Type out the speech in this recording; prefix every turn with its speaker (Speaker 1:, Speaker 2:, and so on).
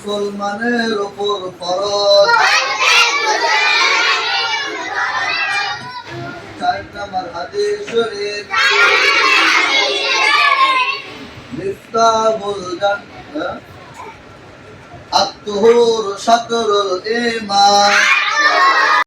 Speaker 1: মুসলমানের উপর ফরজ। 4 নম্বর হাদিস শরীফ মিফতাহুল জান্নাহ আত-তুহুর শাতরুল ঈমান।